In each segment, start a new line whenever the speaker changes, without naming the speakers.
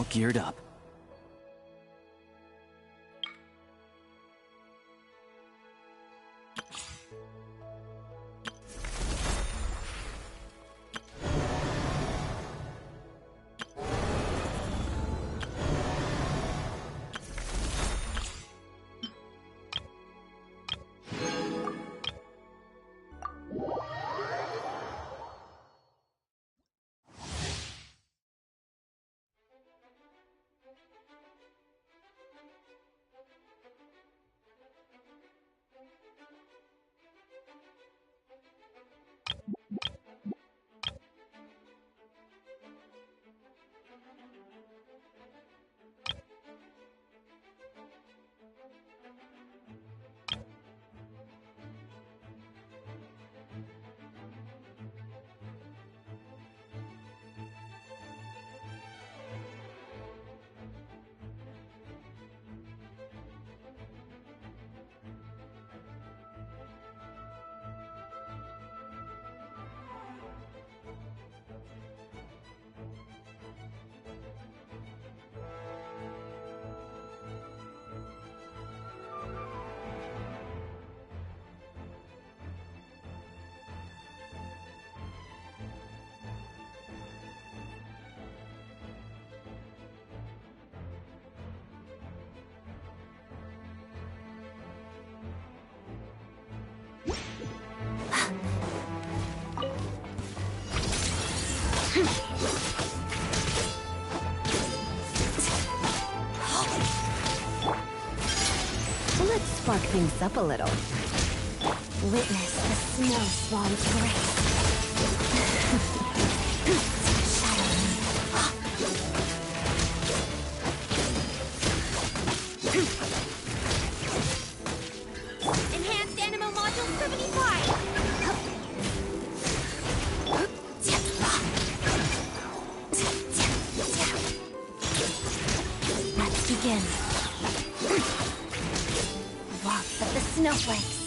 all geared up.
Let's spark things up a little. Witness the snow swan's grace.
Enhanced Animo Module 75!
Let's begin. Waltz of the snowflakes.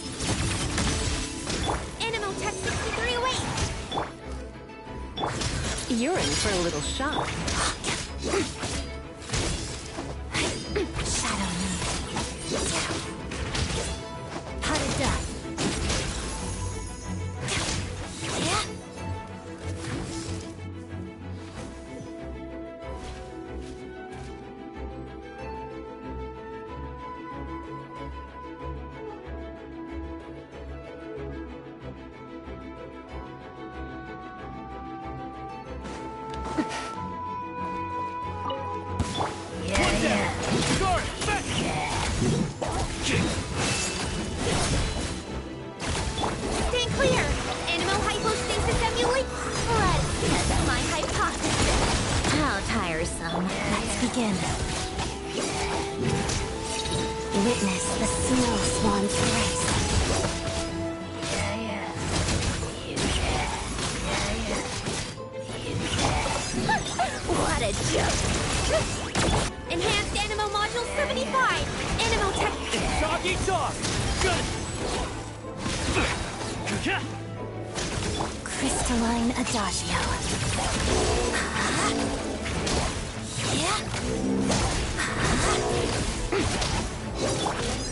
Animo Tech 6308!
You're in for a little shock. Shadow Moon. Pot of dust. Yeah.
Stand clear! Animo Hypostasis Emulate! Let's test my hypothesis!
How tiresome. Let's begin. Witness the snow swan's grace.
What a joke! Enhanced Animo Module 75! Animo Tech...
Dog eats off! Good!
Crystalline Adagio.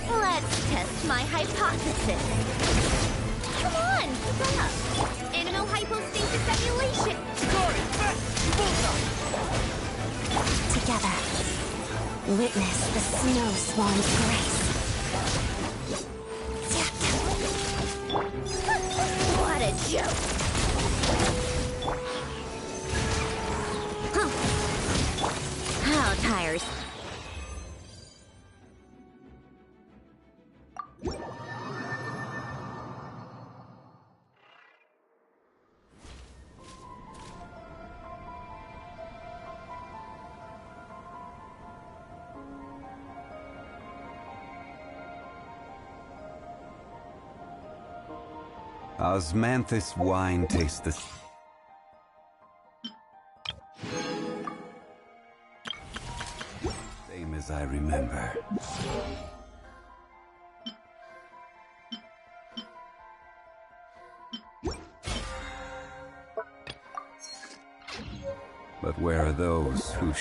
Let's test my hypothesis! Come on, keep up! Animo Hypostasis Emulation!
Together, witness the snow swan's grace.
What a joke!
How tiresome.
Osmanthus wine tastes the... same as I remember. But where are those who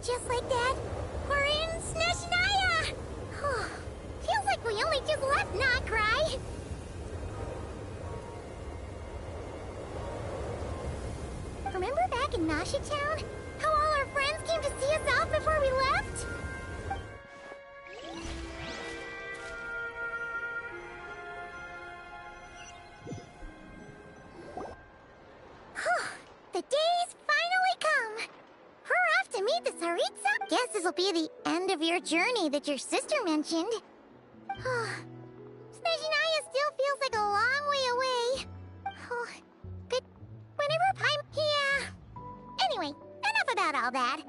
just like that, we're in Snezhnaya! Feels like we only just left Notcry. Remember back in Nasha Town? How all our friends came to see us off before we left? The day's finally come! We're off to meet the Tsaritsa? Guess this'll be the end of your journey that your sister mentioned. Snezhnaya still feels like a long way away. But whenever yeah. Anyway, enough about all that.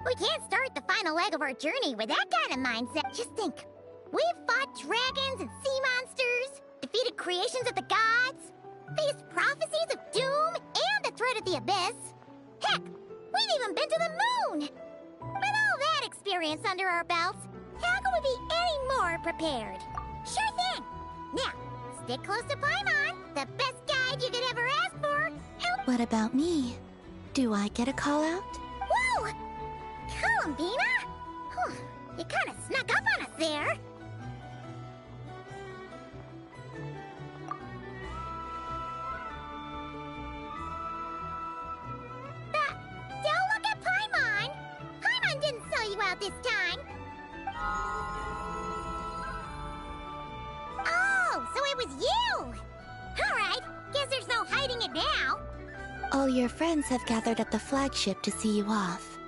We can't start the final leg of our journey with that kind of mindset. Just think. We've fought dragons and sea monsters, defeated creations of the gods, faced prophecies of doom and the threat of the abyss. Heck, we've even been to the moon! With all that experience under our belts, how can we be any more prepared? Sure thing! Now, stick close to Paimon, the best guide you could ever ask for, and...
What about me? Do I get a call out?
Whoa! Columbina? You kinda snuck up on us there. Don't look at Paimon! Paimon didn't sell you out this time! Oh, so it was you! Alright, guess there's no hiding it now.
All your friends have gathered at the flagship to see you off.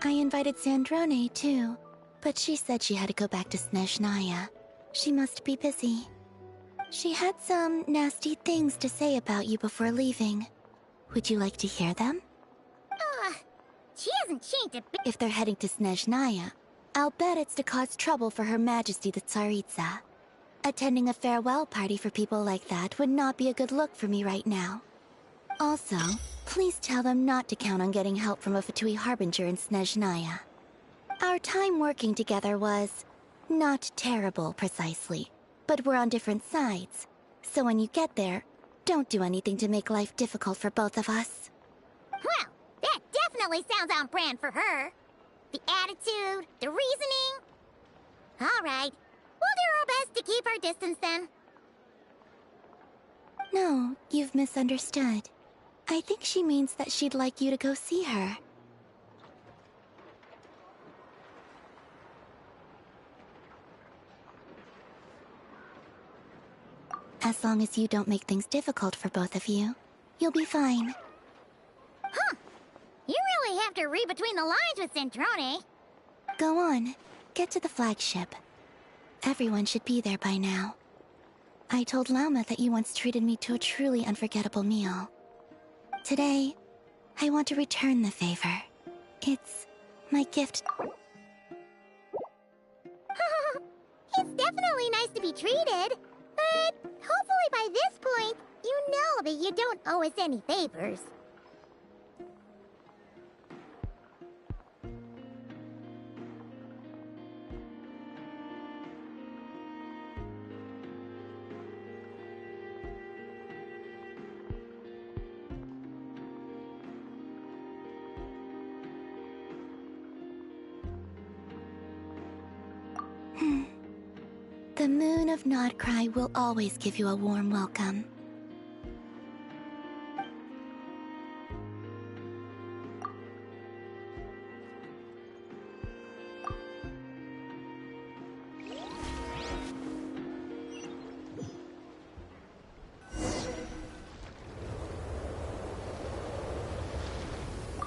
I invited Sandrone too, but she said she had to go back to Snezhnaya. She must be busy. She had some nasty things to say about you before leaving. Would you like to hear them?
She hasn't changed a bit.
If they're heading to Snezhnaya, I'll bet it's to cause trouble for Her Majesty the Tsaritsa. Attending a farewell party for people like that would not be a good look for me right now. Also, please tell them not to count on getting help from a Fatui Harbinger in Snezhnaya. Our time working together was... not terrible, precisely. But we're on different sides. So when you get there, don't do anything to make life difficult for both of us.
Well, that definitely sounds on brand for her. The attitude, the reasoning. All right, we'll do our best to keep our distance then.
No, you've misunderstood. I think she means that she'd like you to go see her. As long as you don't make things difficult for both of you, you'll be fine.
Huh. You really have to read between the lines with Centrone.
Go on. Get to the flagship. Everyone should be there by now. I told Lauma that you once treated me to a truly unforgettable meal. Today, I want to return the favor. It's my gift.
It's definitely nice to be treated, but hopefully by this point, you know that you don't owe us any favors.
The moon of Notcry will always give you a warm welcome.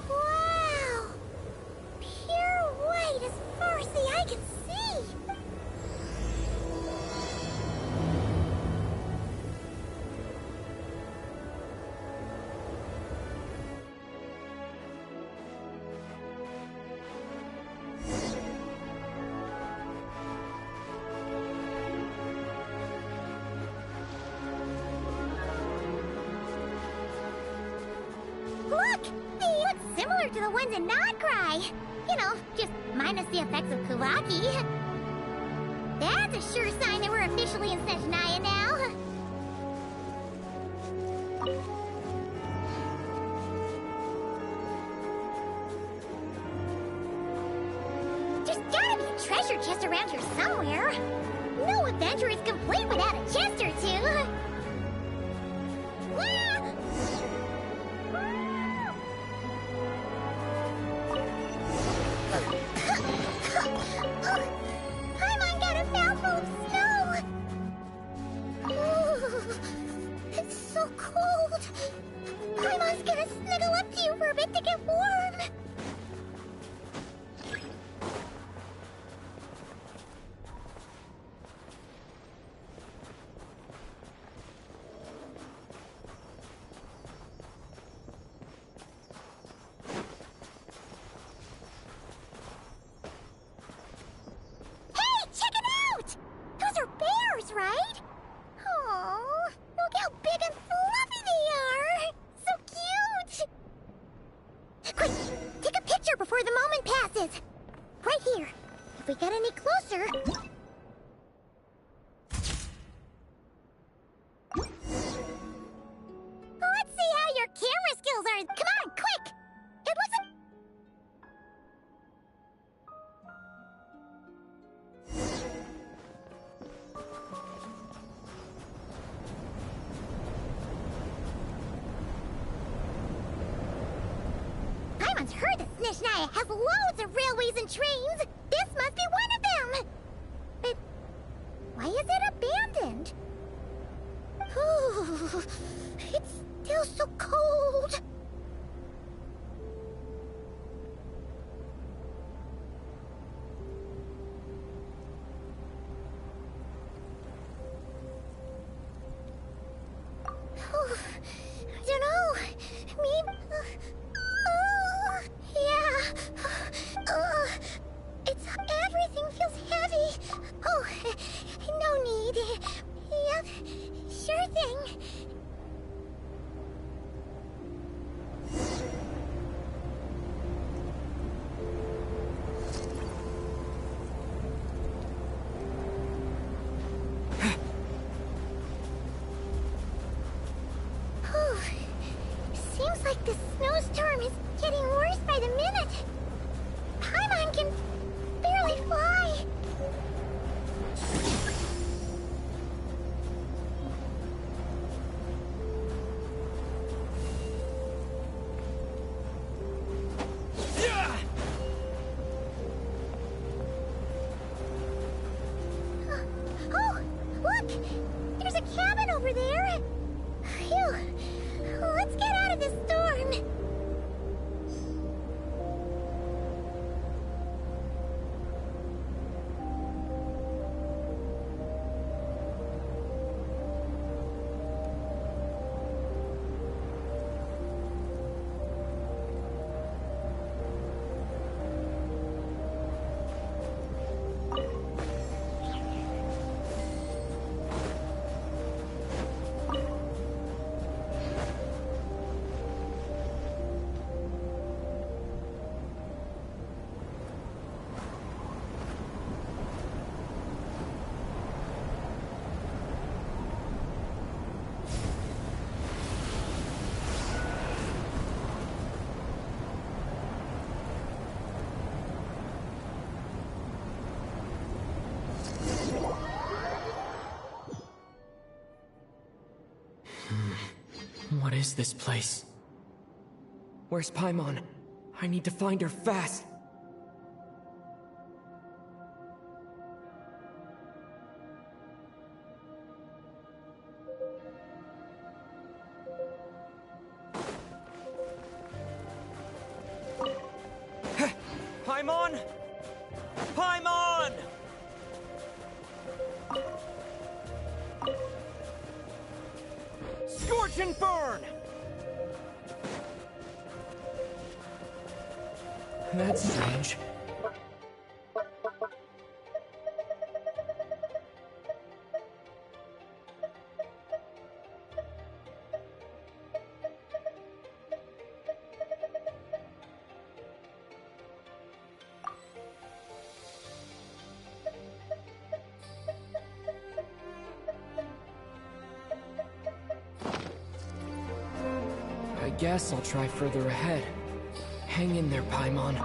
Wow! Pure white as far as the eye can see! Look! They look similar to the ones in Notcry. You know, just minus the effects of Kulaki. That's a sure sign that we're officially in Snezhnaya now. treasure chest around here somewhere. No adventure is complete without a chest or two. Paimon got a mouthful of snow! Ooh, it's so cold. Paimon's gonna snuggle up to you for a bit to get warm. Right? Oh, look how big and fluffy they are! So cute! Quick, take a picture before the moment passes. Right here. If we get any closer... Let's see how your camera skills are. Come on, quick! It looks like... Paimon's heard that Snezhnaya has loads of railways and trains. This must be one of them. But why is it abandoned? Ooh, it's still so cold. I don't know. Maybe... yeah. It's... everything feels heavy. Oh, no need. Yep, sure thing. Seems like the snowstorm is getting worse by the minute. Paimon can barely fly. Oh, look! There's a cabin over there. Phew. Let's get out of this storm.
What is this place? Where's Paimon? I need to find her fast. Paimon! Paimon! Scorch and burn! That's strange. I guess I'll try further ahead. Hang in there, Paimon.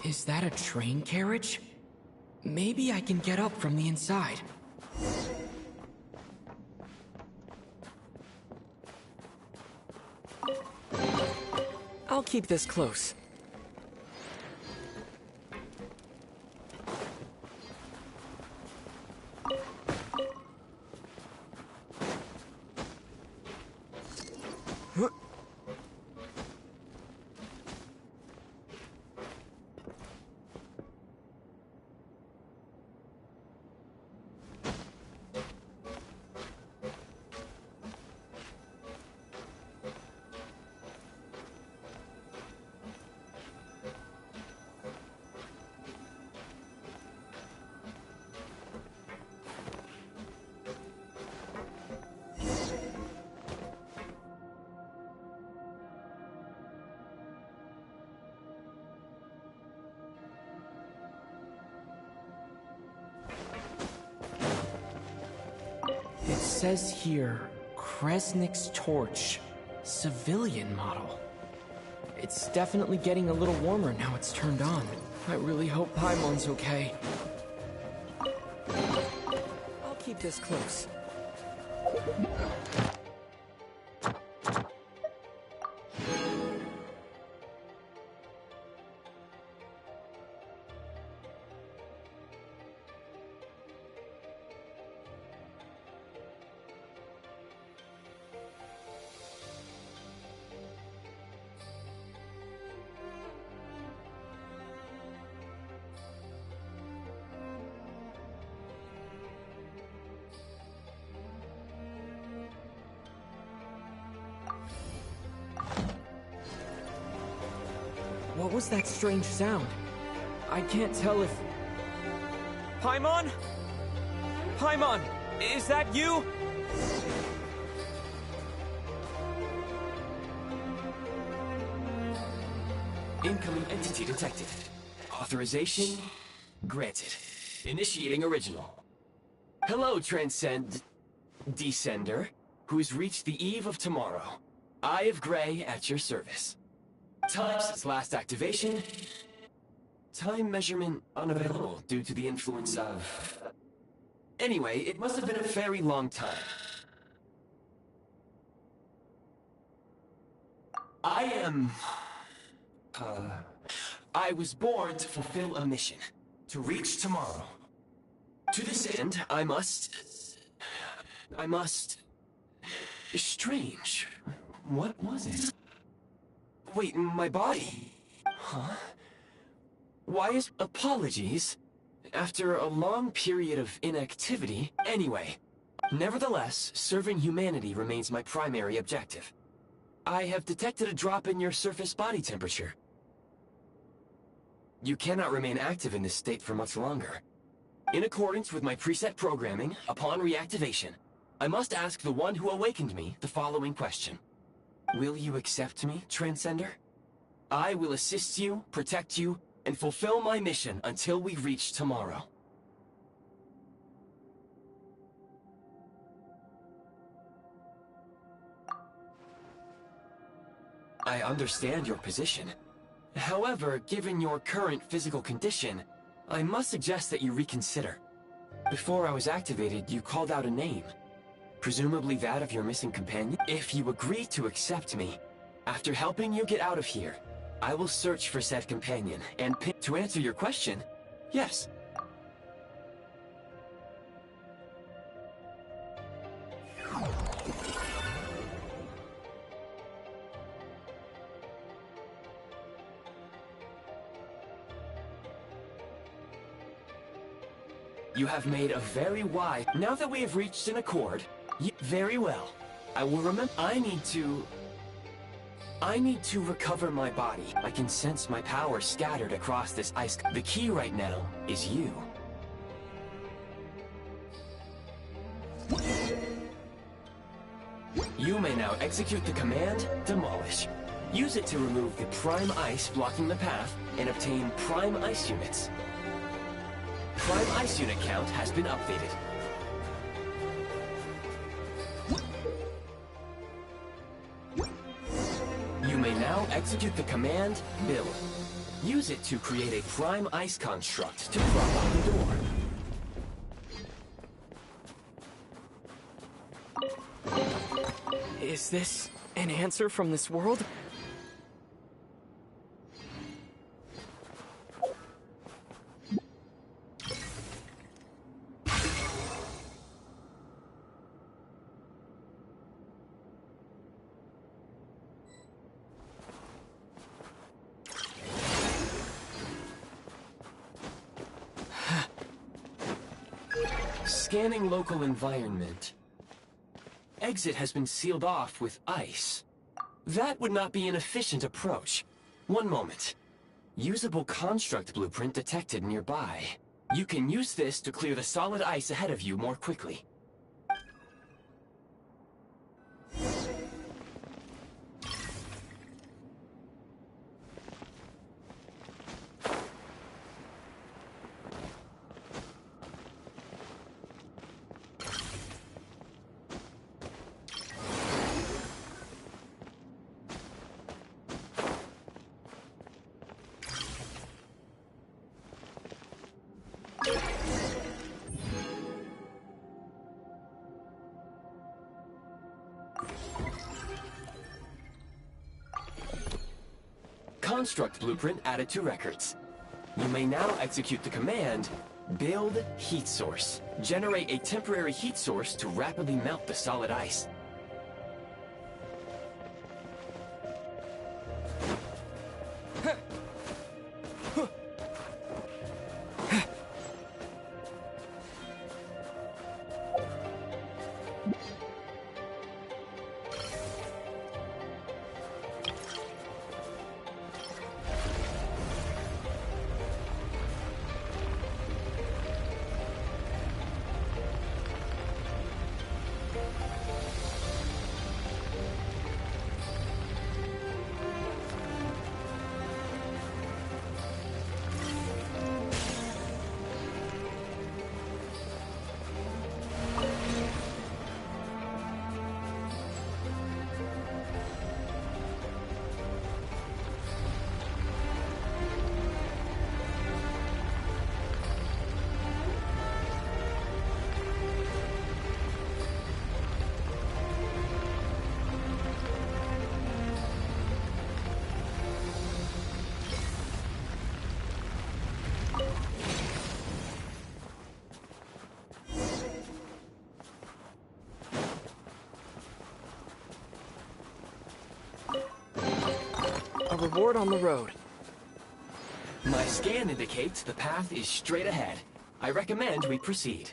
Is that a train carriage? Maybe I can get up from the inside. I'll keep this close. It says here, Kresnik's torch, civilian model. It's definitely getting a little warmer now it's turned on. I really hope Paimon's okay. I'll keep this close. What was that strange sound? I can't tell if... Paimon? Paimon, is that you?
Incoming entity detected. Authorization granted. Initiating original. Hello, Descender, who's reached the eve of tomorrow. Eye of Grey at your service. Time since last activation. Time measurement unavailable due to the influence of... Anyway, it must have been a very long time. I was born to fulfill a mission. To reach tomorrow. To this end, I must... Strange. What was it? Wait, my body? Huh? Why is... Apologies. After a long period of inactivity... Anyway. Nevertheless, serving humanity remains my primary objective. I have detected a drop in your surface body temperature. You cannot remain active in this state for much longer. In accordance with my preset programming, upon reactivation, I must ask the one who awakened me the following question. Will you accept me, Transcender? I will assist you, protect you, and fulfill my mission until we reach tomorrow. I understand your position. However, given your current physical condition, I must suggest that you reconsider. Before I was activated, you called out a name. Presumably that of your missing companion? If you agree to accept me, after helping you get out of here, I will search for said companion, and to answer your question, yes. You have made a very wise... Now that we have reached an accord, very well. I will remember... I need to recover my body. I can sense my power scattered across this ice. The key right now is you. You may now execute the command, Demolish. Use it to remove the Prime Ice blocking the path and obtain Prime Ice units. Prime Ice unit count has been updated. You may now execute the command, Build. Use it to create a prime ice construct to prop up the door.
Is this an answer from this world?
Scanning local environment. Exit has been sealed off with ice. That would not be an efficient approach. One moment. Usable construct blueprint detected nearby. You can use this to clear the solid ice ahead of you more quickly. Construct blueprint added to records. You may now execute the command, Build Heat Source. Generate a temporary heat source to rapidly melt the solid ice.
A reward on the road.
My scan indicates the path is straight ahead. I recommend we proceed.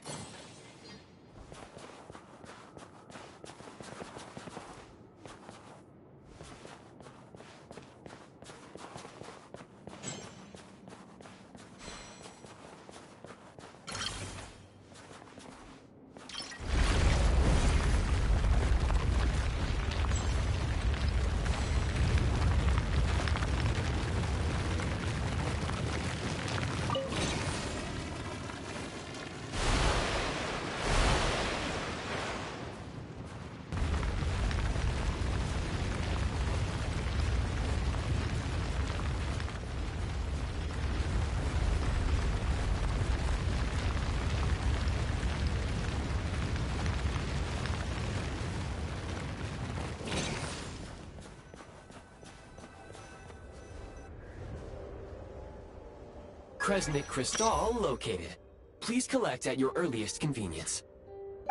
Kresnik Crystal located. Please collect at your earliest convenience.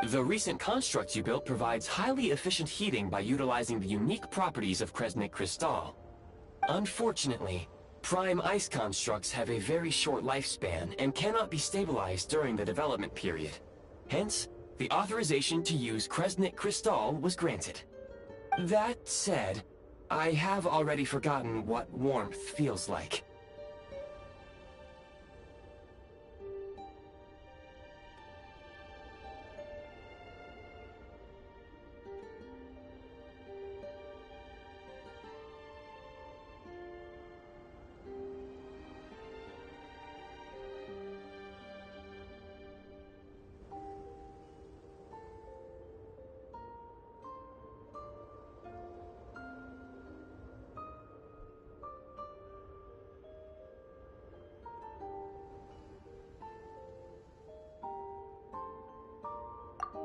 The recent construct you built provides highly efficient heating by utilizing the unique properties of Kresnik Crystal. Unfortunately, prime ice constructs have a very short lifespan and cannot be stabilized during the development period. Hence, the authorization to use Kresnik Crystal was granted. That said, I have already forgotten what warmth feels like.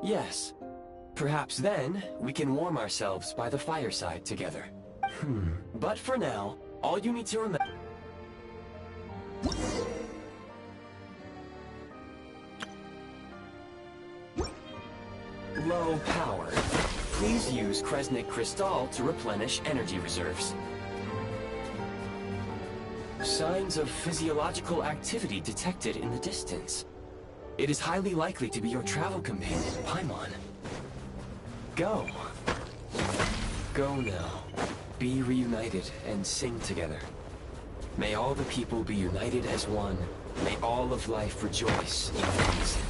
Yes. Perhaps then, we can warm ourselves by the fireside together. But for now, all you need to remember... Low power. Please use Kresnik Crystal to replenish energy reserves. Signs of physiological activity detected in the distance. It is highly likely to be your travel companion, Paimon. Go. Go now. Be reunited and sing together. May all the people be united as one. May all of life rejoice in reason.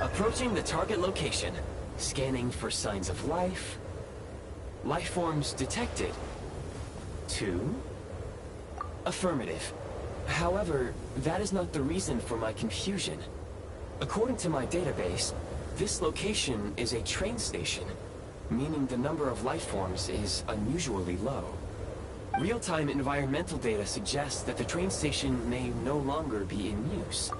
Approaching the target location. Scanning for signs of life. Life forms detected. 2. Affirmative. However, that is not the reason for my confusion. According to my database, this location is a train station, meaning the number of life forms is unusually low. Real-time environmental data suggests that the train station may no longer be in use.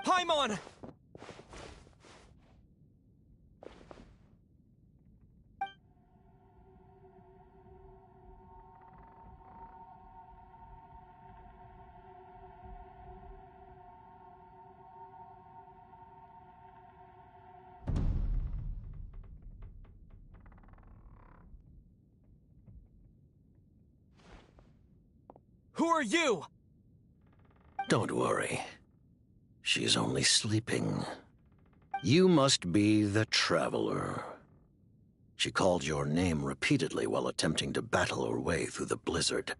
Paimon! Who are you?
Don't worry. She's only sleeping. You must be the Traveler. She called your name repeatedly while attempting to battle her way through the blizzard.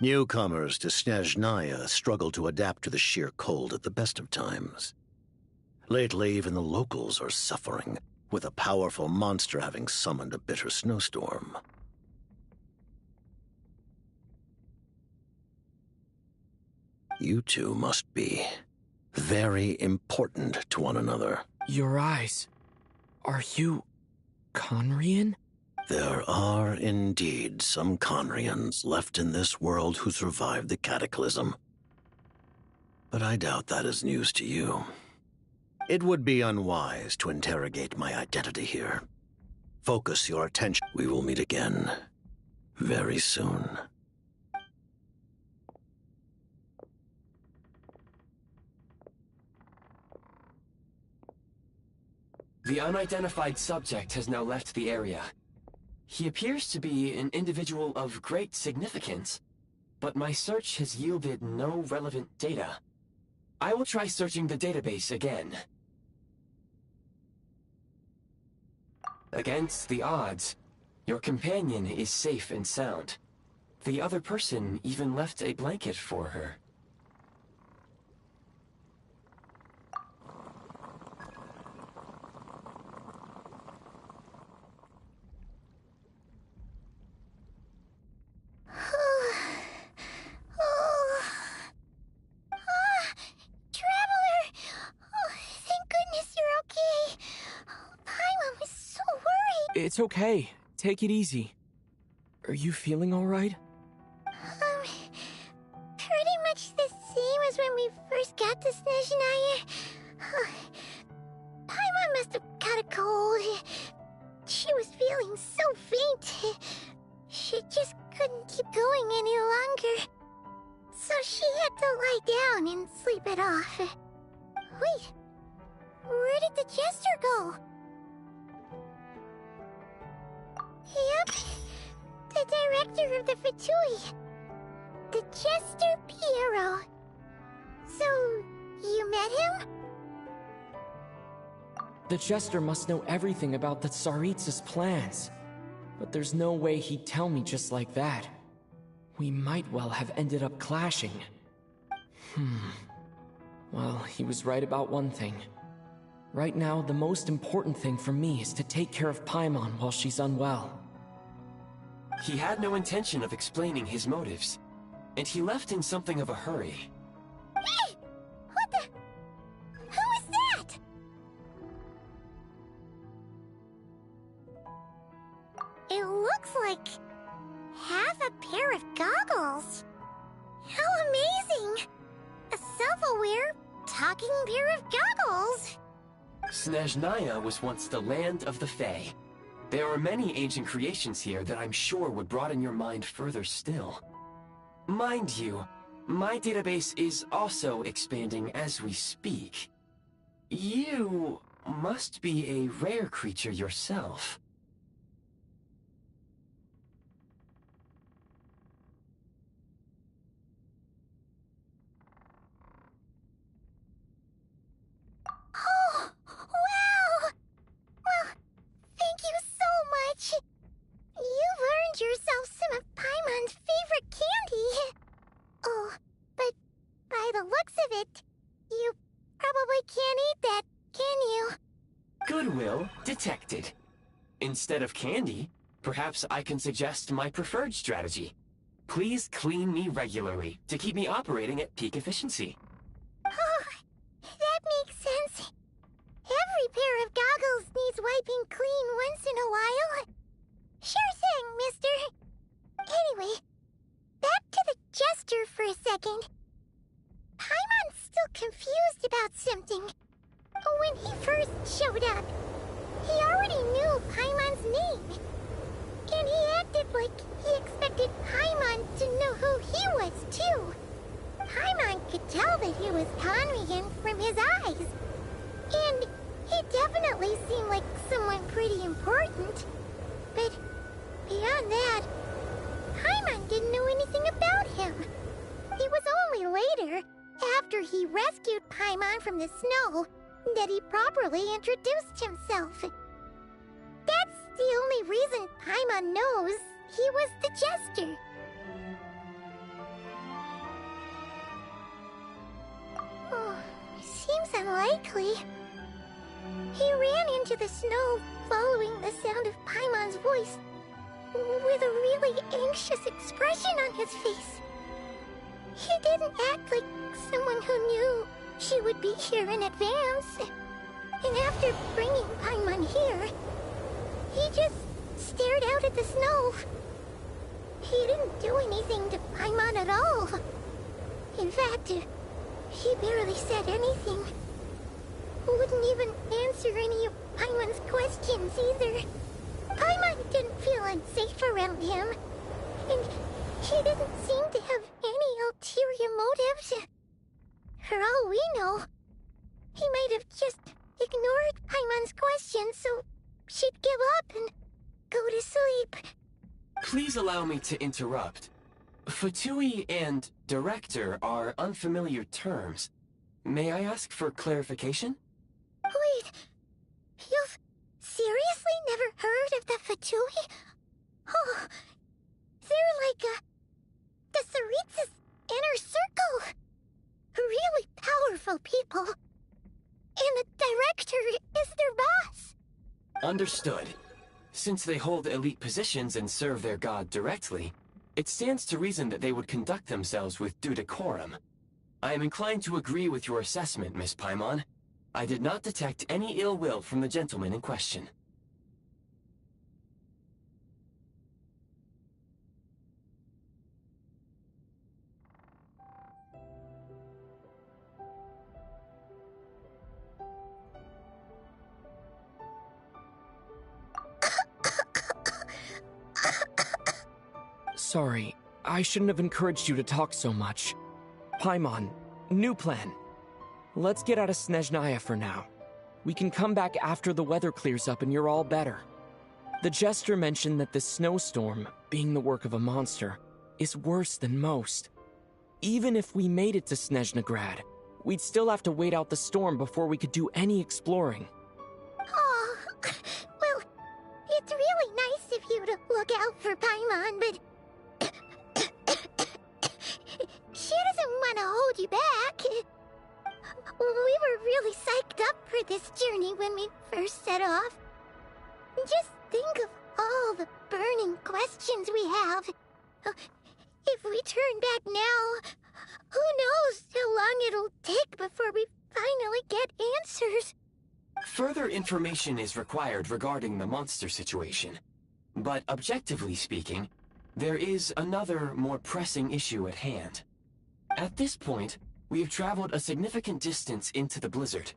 Newcomers to Snezhnaya struggle to adapt to the sheer cold at the best of times. Lately, even the locals are suffering, with a powerful monster having summoned a bitter snowstorm. You two must be very important to one another.
Your eyes. Are you... Conrian?
There are indeed some Conrians left in this world who survived the cataclysm. But I doubt that is news to you. It would be unwise to interrogate my identity here. Focus your attention. We will meet again very soon.
The unidentified subject has now left the area. He appears to be an individual of great significance, but my search has yielded no relevant data. I will try searching the database again. Against the odds, your companion is safe and sound. The other person even left a blanket for her.
It's okay. Take it easy. Are you feeling all right?
Pretty much the same as when we first got to Snezhnaya. Paimon must have got a cold. She was feeling so faint. She just couldn't keep going any longer. So she had to lie down and sleep it off. Wait, where did the jester go? Yep, the director of the Fatui. The Jester Piero. So, you met him?
The Jester must know everything about the Tsaritsa's plans. But there's no way he'd tell me just like that. We might well have ended up clashing. Well, he was right about one thing. Right now, the most important thing for me is to take care of Paimon while she's unwell.
He had no intention of explaining his motives, and he left in something of a hurry.
Hey! What the... Who is that?
Snezhnaya was once the land of the Fae. There are many ancient creations here that I'm sure would broaden your mind further still. Mind you, my database is also expanding as we speak. You must be a rare creature yourself.
Oh, wow! Well, thank you so much. You've earned yourself some of Paimon's favorite candy. Oh, but by the looks of it, you probably can't eat that, can you?
Goodwill detected. Instead of candy, perhaps I can suggest my preferred strategy. Please clean me regularly to keep me operating at peak efficiency.
Oh, that makes sense. Every pair of goggles needs wiping clean once in a while. Sure thing, mister. Anyway, back to the jester for a second. Paimon's still confused about something. When he first showed up, he already knew Paimon's name. And he acted like he expected Paimon to know who he was, too. Paimon could tell that he was conning him from his eyes. And he definitely seemed like someone pretty important. But beyond that, Paimon didn't know anything about him. It was only later, after he rescued Paimon from the snow, that he properly introduced himself. That's the only reason Paimon knows he was the jester. Oh, seems unlikely. He ran into the snow following the sound of Paimon's voice, with a really anxious expression on his face. He didn't act like someone who knew she would be here in advance. And after bringing Paimon here, he just stared out at the snow. He didn't do anything to Paimon at all. In fact, he barely said anything. Wouldn't even answer any of Paimon's questions either. Paimon didn't feel unsafe around him, and he didn't seem to have any ulterior motives. For all we know, he might have just ignored Paimon's questions so she'd give up and go to sleep.
Please allow me to interrupt. Fatui and director are unfamiliar terms. May I ask for clarification?
Wait, you've seriously never heard of the Fatui? Oh, they're like the Tsaritsa's inner circle. Really powerful people. And the director is their boss.
Understood. Since they hold elite positions and serve their god directly, it stands to reason that they would conduct themselves with due decorum. I am inclined to agree with your assessment, Miss Paimon. I did not detect any ill will from the gentleman in question.
Sorry, I shouldn't have encouraged you to talk so much. Paimon, new plan. Let's get out of Snezhnaya for now. We can come back after the weather clears up and you're all better. The jester mentioned that the snowstorm, being the work of a monster, is worse than most. Even if we made it to Snezhnagrad, we'd still have to wait out the storm before we could do any exploring.
Oh, well, it's really nice of you to look out for Paimon, but she doesn't want to hold you back. We were really psyched up for this journey when we first set off. Just think of all the burning questions we have. If we turn back now, who knows how long it'll take before we finally get answers.
Further information is required regarding the monster situation. But objectively speaking, there is another, more pressing issue at hand. At this point, we have traveled a significant distance into the blizzard.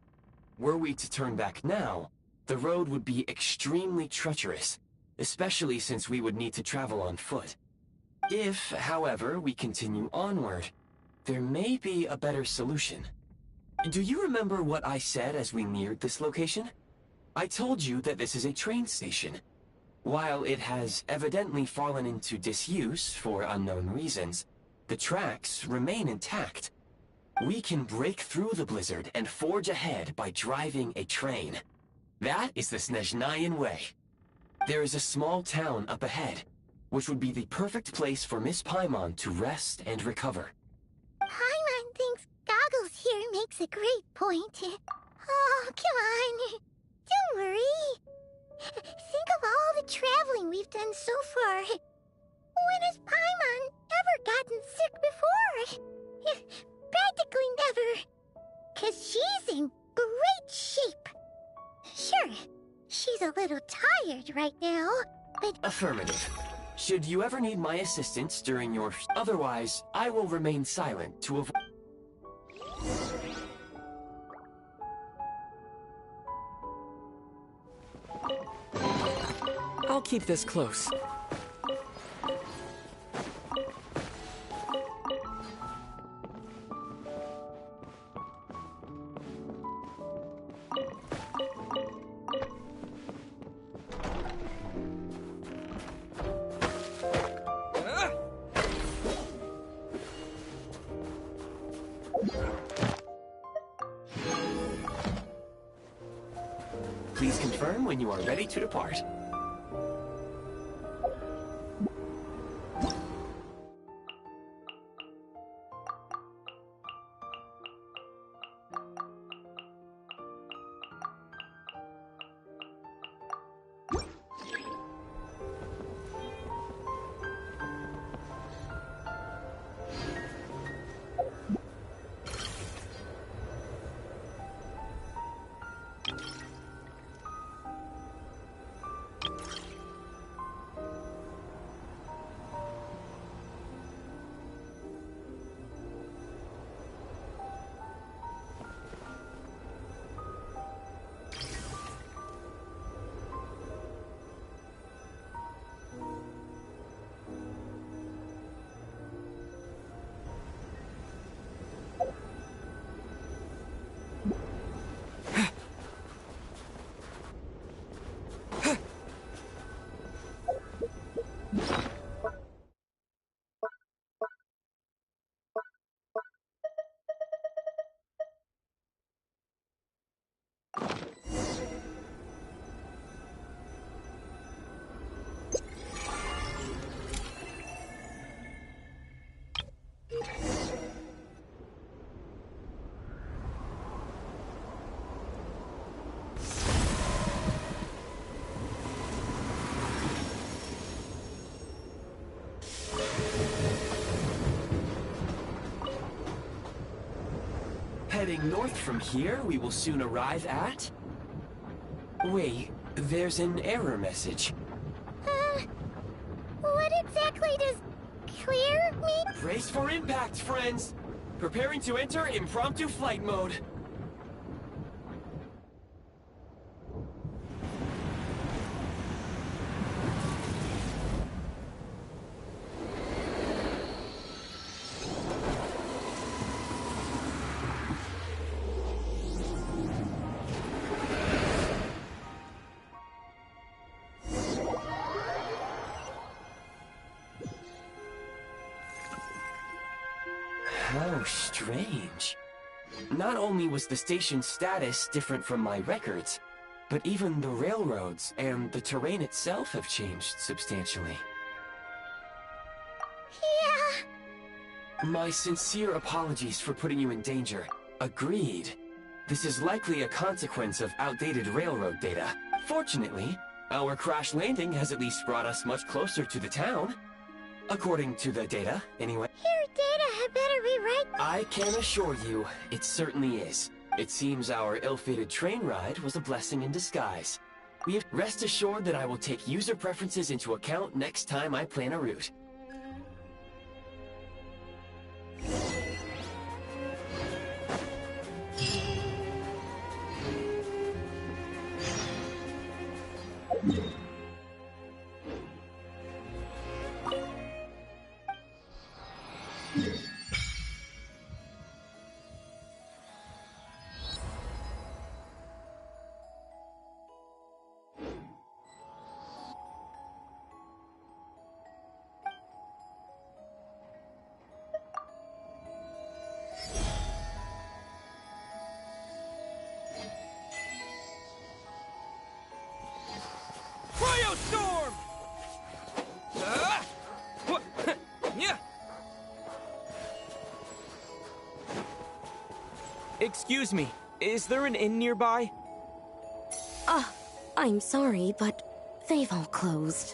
Were we to turn back now, the road would be extremely treacherous, especially since we would need to travel on foot. If, however, we continue onward, there may be a better solution. Do you remember what I said as we neared this location? I told you that this is a train station. While it has evidently fallen into disuse for unknown reasons, the tracks remain intact. We can break through the blizzard and forge ahead by driving a train. That is the Snezhnayan way. There is a small town up ahead, which would be the perfect place for Miss Paimon to rest and recover.
Paimon thinks Goggles here makes a great point. Oh, come on. Don't worry. Think of all the traveling we've done so far. When has Paimon ever gotten sick before? Practically never. 'Cause she's in great shape. Sure, she's a little tired right now, but...
Affirmative. Should you ever need my assistance during your... Otherwise, I will remain silent to avoid...
I'll keep this close.
Please confirm when you are ready to depart. Heading north from here, we will soon arrive at... Wait, there's an error message.
What exactly does clear mean?
Brace for impact, friends! Preparing to enter impromptu flight mode. How strange. Not only was the station's status different from my records, but even the railroads and the terrain itself have changed substantially.
Yeah.
My sincere apologies for putting you in danger. Agreed. This is likely a consequence of outdated railroad data. Fortunately, our crash landing has at least brought us much closer to the town. According to the data, anyway.
Your data had better be right.
I can assure you, it certainly is. It seems our ill-fated train ride was a blessing in disguise. Rest assured that I will take user preferences into account next time I plan a route.
Excuse me, is there an inn nearby?
I'm sorry, but they've all closed.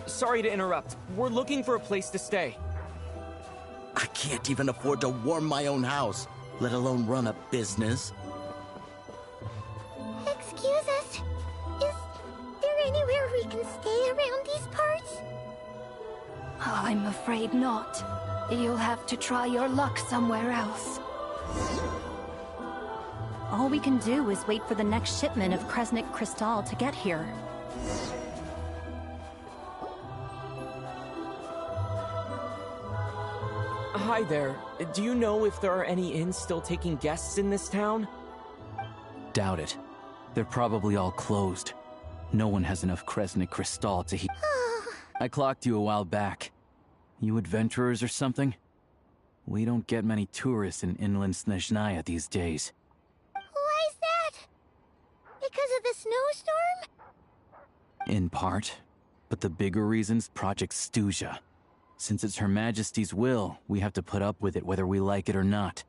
Sorry to interrupt. We're looking for a place to stay.
I can't even afford to warm my own house, let alone run a business.
Excuse us. Is there anywhere we can stay around these parts?
I'm afraid not. You'll have to try your luck somewhere else.
All we can do is wait for the next shipment of Kresnik Crystal to get here.
Hi there. Do you know if there are any inns still taking guests in this town?
Doubt it. They're probably all closed. No one has enough Kresnik Crystal to heat. I clocked you a while back. You adventurers or something? We don't get many tourists in inland Snezhnaya these days.
Why is that? Because of the snowstorm?
In part. But the bigger reason's Project Snezhnaya. Since it's Her Majesty's will, we have to put up with it whether we like it or not.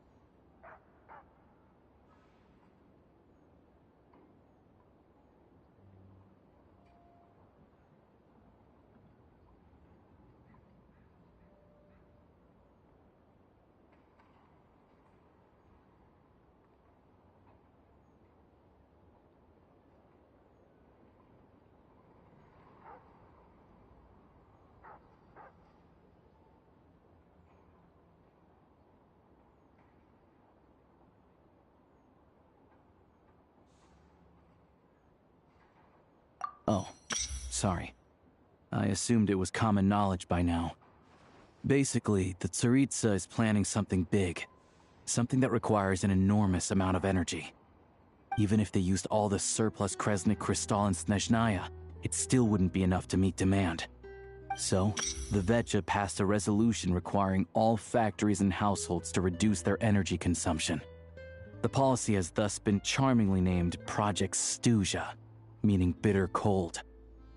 Oh, sorry. I assumed it was common knowledge by now. Basically, the Tsaritsa is planning something big. Something that requires an enormous amount of energy. Even if they used all the surplus Kresnik Crystal in Snezhnaya, it still wouldn't be enough to meet demand. So, the Vetcha passed a resolution requiring all factories and households to reduce their energy consumption. The policy has thus been charmingly named Project Snezhnaya, meaning bitter cold.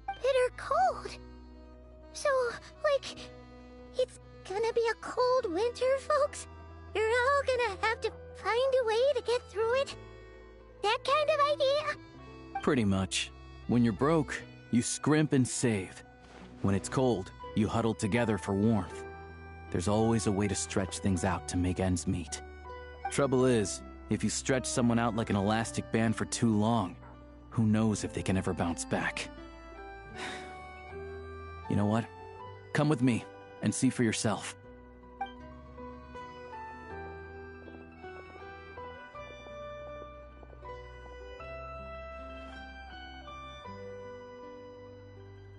Bitter cold? So, like, it's gonna be a cold winter, folks? You're all gonna have to find a way to get through it? That kind of idea?
Pretty much. When you're broke, you scrimp and save. When it's cold, you huddle together for warmth. There's always a way to stretch things out to make ends meet. Trouble is, if you stretch someone out like an elastic band for too long, who knows if they can ever bounce back. You know what? Come with me and see for yourself.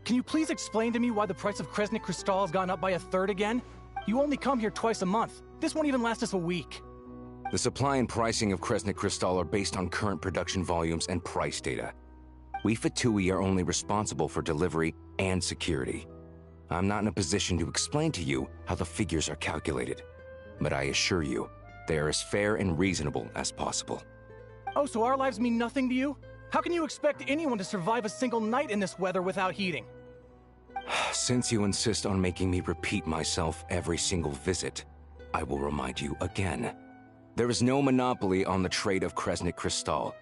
Can you please explain to me why the price of Kresnik Crystal has gone up by 1/3 again? You only come here twice a month. This won't even last us a week.
The supply and pricing of Kresnik Crystal are based on current production volumes and price data. We Fatui are only responsible for delivery and security. I'm not in a position to explain to you how the figures are calculated, but I assure you, they are as fair and reasonable as possible.
Oh, so our lives mean nothing to you? How can you expect anyone to survive a single night in this weather without heating?
Since you insist on making me repeat myself every single visit, I will remind you again. There is no monopoly on the trade of Kresnik Crystal.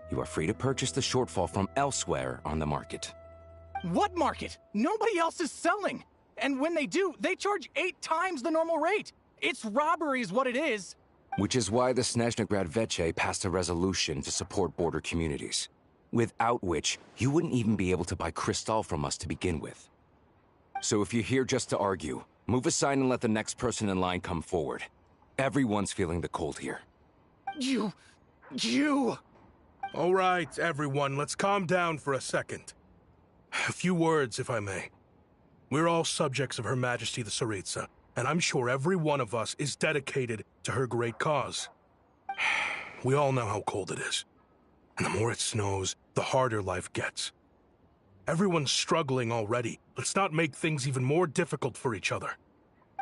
You are free to purchase the shortfall from elsewhere on the market.
What market? Nobody else is selling! And when they do, they charge 8 times the normal rate! It's robbery is what it is!
Which is why the Snezhnagrad Veche passed a resolution to support border communities, without which you wouldn't even be able to buy crystal from us to begin with. So if you're here just to argue, move aside and let the next person in line come forward. Everyone's feeling the cold here.
You...
All right, everyone, let's calm down for a second. A few words, if I may. We're all subjects of Her Majesty the Tsaritsa, and I'm sure every one of us is dedicated to her great cause. We all know how cold it is. And the more it snows, the harder life gets. Everyone's struggling already. Let's not make things even more difficult for each other.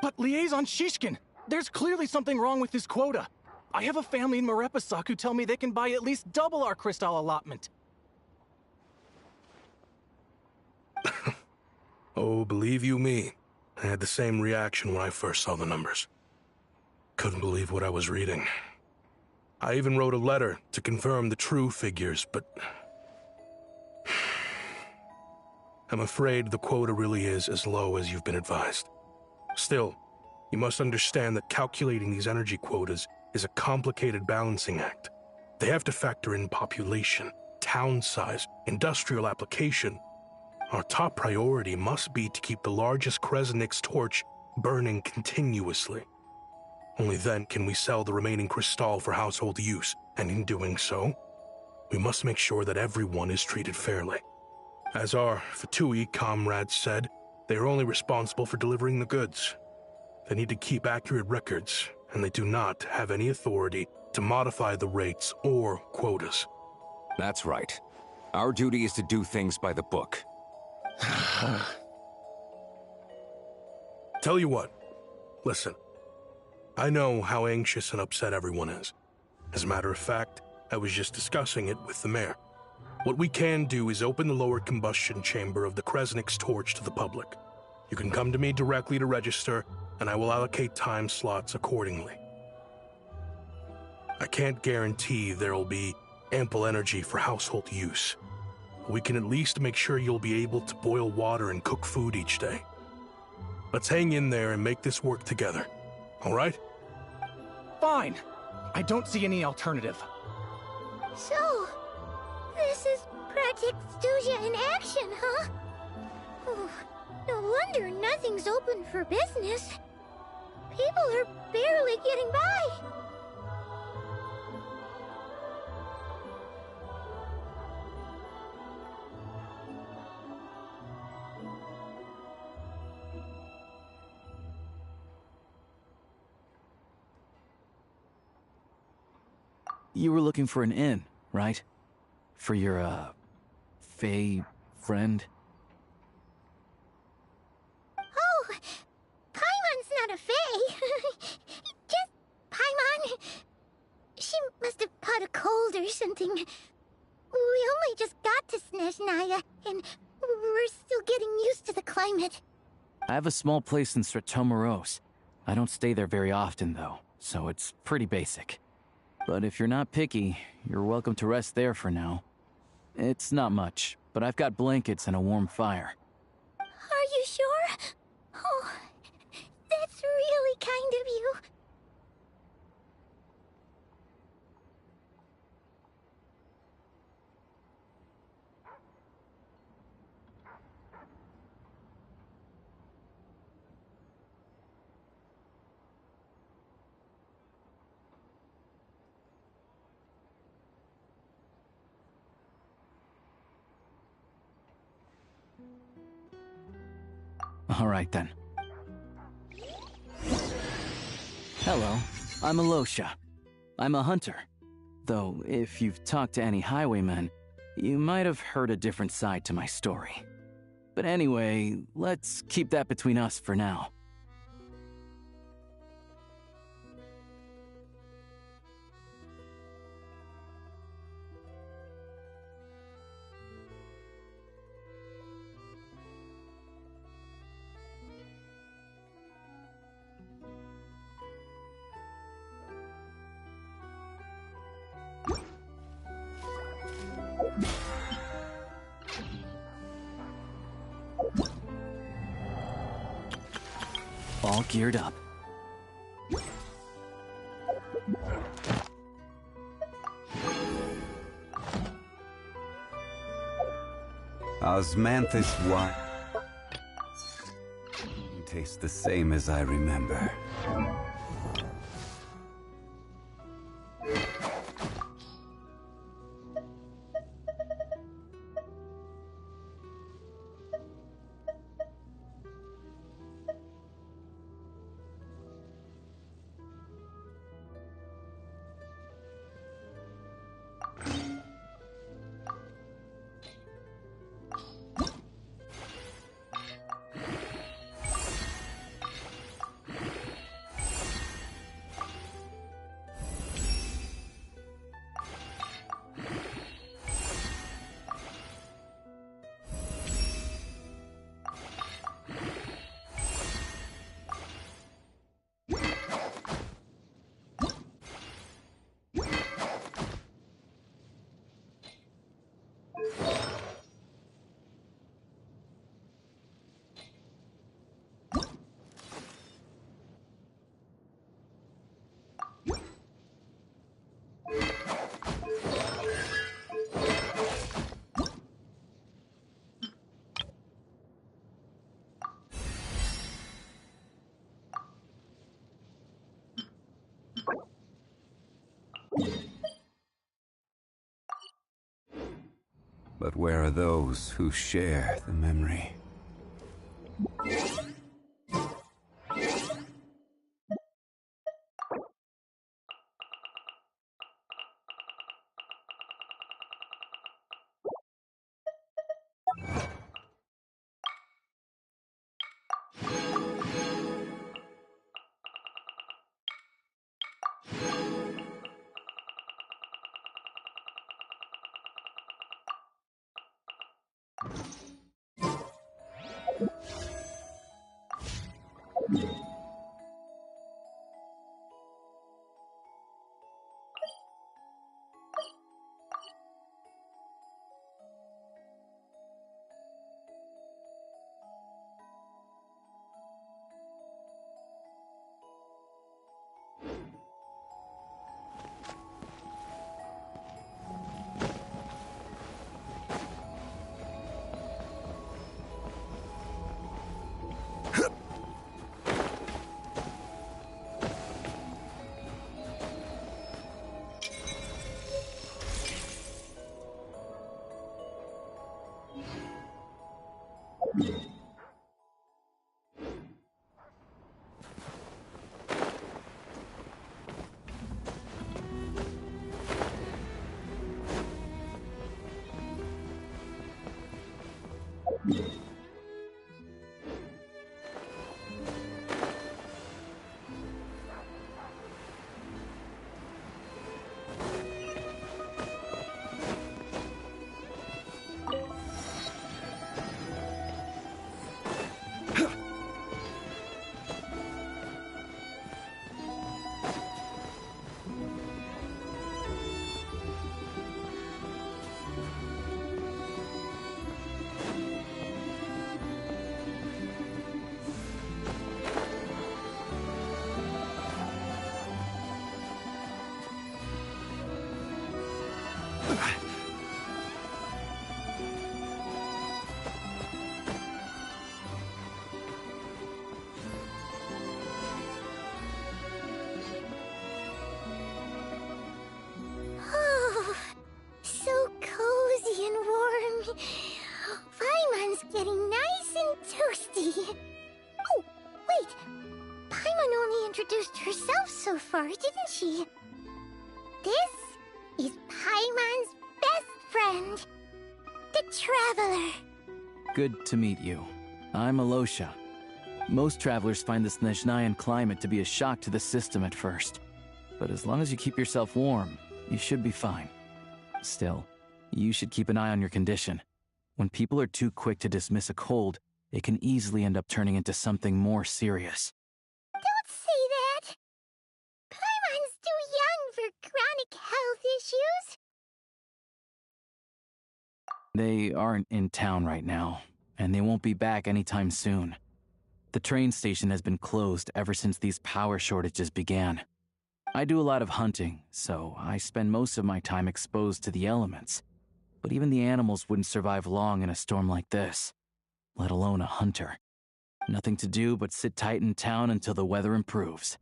But Liaison Shishkin, there's clearly something wrong with this quota. I have a family in Marepasak who tell me they can buy at least double our crystal allotment.
Oh, believe you me, I had the same reaction when I first saw the numbers. Couldn't believe what I was reading. I even wrote a letter to confirm the true figures, but I'm afraid the quota really is as low as you've been advised. Still, you must understand that calculating these energy quotas is a complicated balancing act. They have to factor in population, town size, industrial application. Our top priority must be to keep the largest Kresnik's torch burning continuously. Only then can we sell the remaining crystal for household use, and in doing so, we must make sure that everyone is treated fairly. As our Fatui comrades said, they are only responsible for delivering the goods. They need to keep accurate records, and they do not have any authority to modify the rates or quotas.
That's right. Our duty is to do things by the book.
Tell you what, listen. I know how anxious and upset everyone is. As a matter of fact, I was just discussing it with the mayor. What we can do is open the lower combustion chamber of the Kresnik's torch to the public. You can come to me directly to register, and I will allocate time slots accordingly. I can't guarantee there will be ample energy for household use. But we can at least make sure you'll be able to boil water and cook food each day. Let's hang in there and make this work together. All right?
Fine. I don't see any alternative.
So, this is Project Stuja in action, huh? Oh, no wonder nothing's open for business. People are barely getting by.
You were looking for an inn, right? For your, Fae friend?
Oh, Paimon's not a fae. Just Paimon. She must have caught a cold or something. We only just got to Snezhnaya, and we're still getting used to the climate.
I have a small place in Stratomaros. I don't stay there very often, though, so it's pretty basic. But if you're not picky, you're welcome to rest there for now. It's not much, but I've got blankets and a warm fire.
Are you sure? Oh, that's really kind of you.
All right, then. Hello, I'm Alosha. I'm a hunter. Though, if you've talked to any highwaymen, you might have heard a different side to my story. But anyway, let's keep that between us for now. All geared up.
Osmanthus wine tastes the same as I remember. But where are those who share the memory?
Oh, so cozy and warm. Paimon's getting nice and toasty. Oh, wait. Paimon only introduced herself so far, didn't she? This is Paimon's best friend, the Traveler.
Good to meet you. I'm Alosha. Most travelers find the Snezhnayan climate to be a shock to the system at first. But as long as you keep yourself warm, you should be fine. Still, you should keep an eye on your condition. When people are too quick to dismiss a cold, it can easily end up turning into something more serious.
Don't say that! Paimon's too young for chronic health issues.
They aren't in town right now, and they won't be back anytime soon. The train station has been closed ever since these power shortages began. I do a lot of hunting, so I spend most of my time exposed to the elements. But even the animals wouldn't survive long in a storm like this, let alone a hunter. Nothing to do but sit tight in town until the weather improves.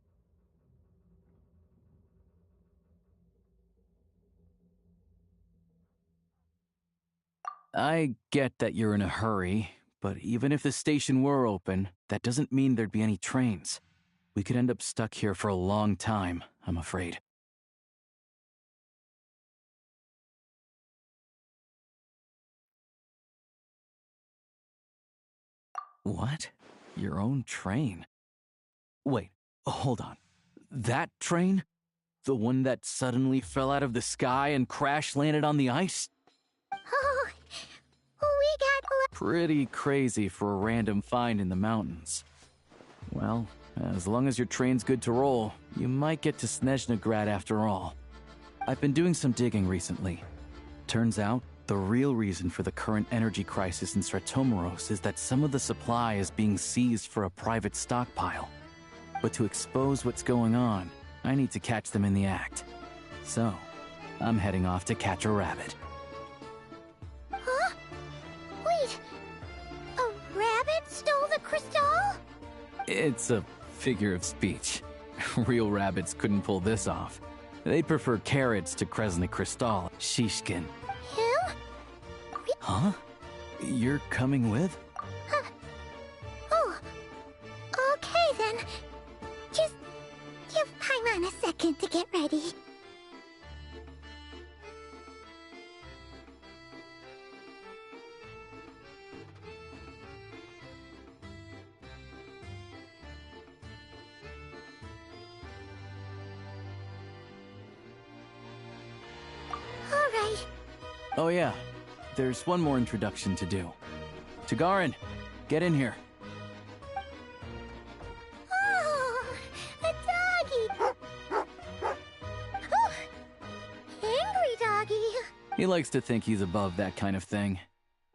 I get that you're in a hurry, but even if the station were open, that doesn't mean there'd be any trains. We could end up stuck here for a long time, I'm afraid. What? Your own train? Wait, hold on. That train? The one that suddenly fell out of the sky and crash-landed on the ice?
Oh, we got...
Pretty crazy for a random find in the mountains. Well, as long as your train's good to roll, you might get to Snezhnagrad after all. I've been doing some digging recently. Turns out, the real reason for the current energy crisis in Stratomeros is that some of the supply is being seized for a private stockpile. But to expose what's going on, I need to catch them in the act. So, I'm heading off to catch a rabbit.
Huh? Wait, a rabbit stole the crystal?
It's a figure of speech. Real rabbits couldn't pull this off. They prefer carrots to Kresnik Crystal, Shishkin.
Him?
Huh? You're coming with?
Huh. Oh. Okay then. Just give Paimon a second to get ready. Alright.
Oh yeah, there's one more introduction to do. Tagarin, get in here.
Oh, a doggy. Oh, angry doggy.
He likes to think he's above that kind of thing.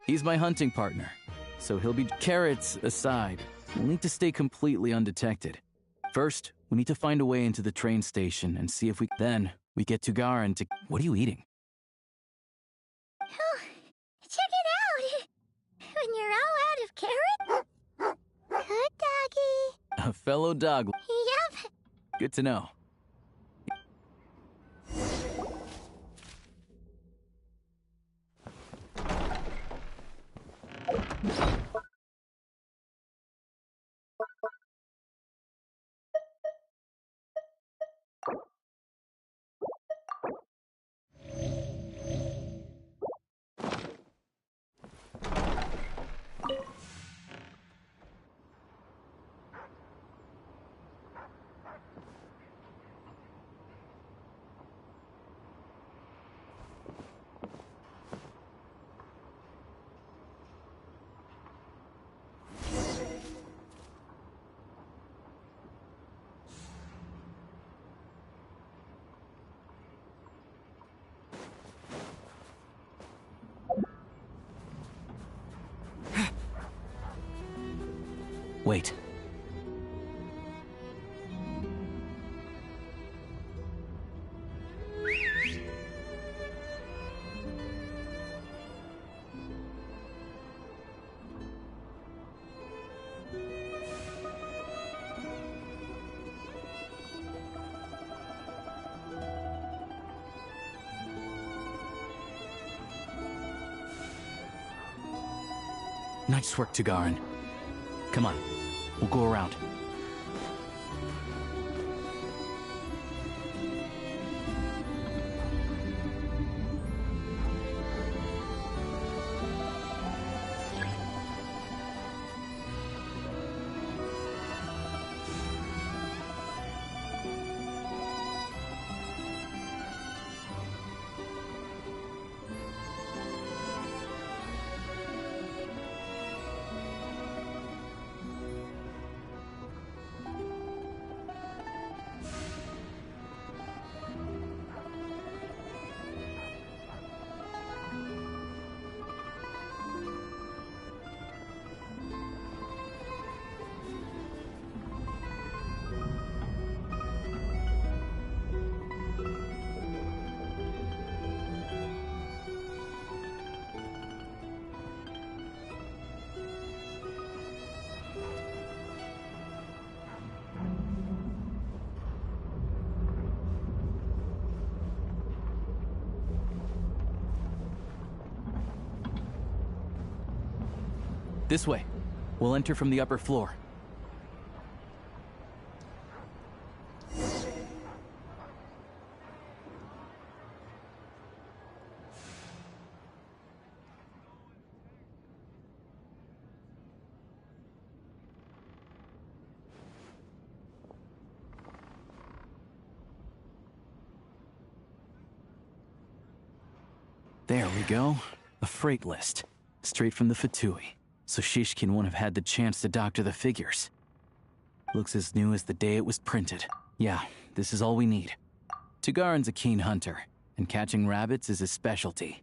He's my hunting partner, so he'll be... Carrots aside, we'll need to stay completely undetected. First, we need to find a way into the train station and see if we... Then, we get Tagarin to... What are you eating?
Oh, check it out. When you're all out of carrots. Good doggy.
A fellow dog.
Yep.
Good to know. Wait. Nice work, Tagarin. Come on, we'll go around. This way. We'll enter from the upper floor. There we go. A freight list. Straight from the Fatui. So Shishkin won't have had the chance to doctor the figures. Looks as new as the day it was printed. Yeah, this is all we need. Tagarin's a keen hunter, and catching rabbits is his specialty.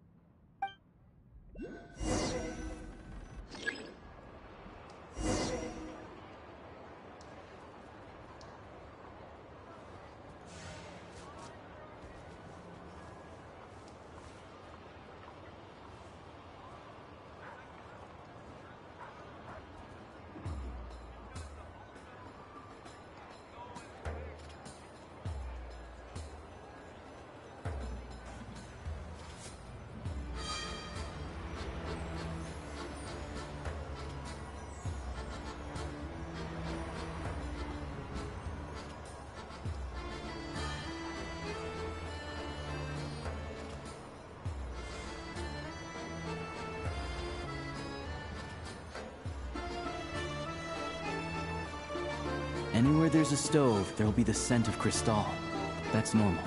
Anywhere there's a stove, there'll be the scent of Crystal. That's normal.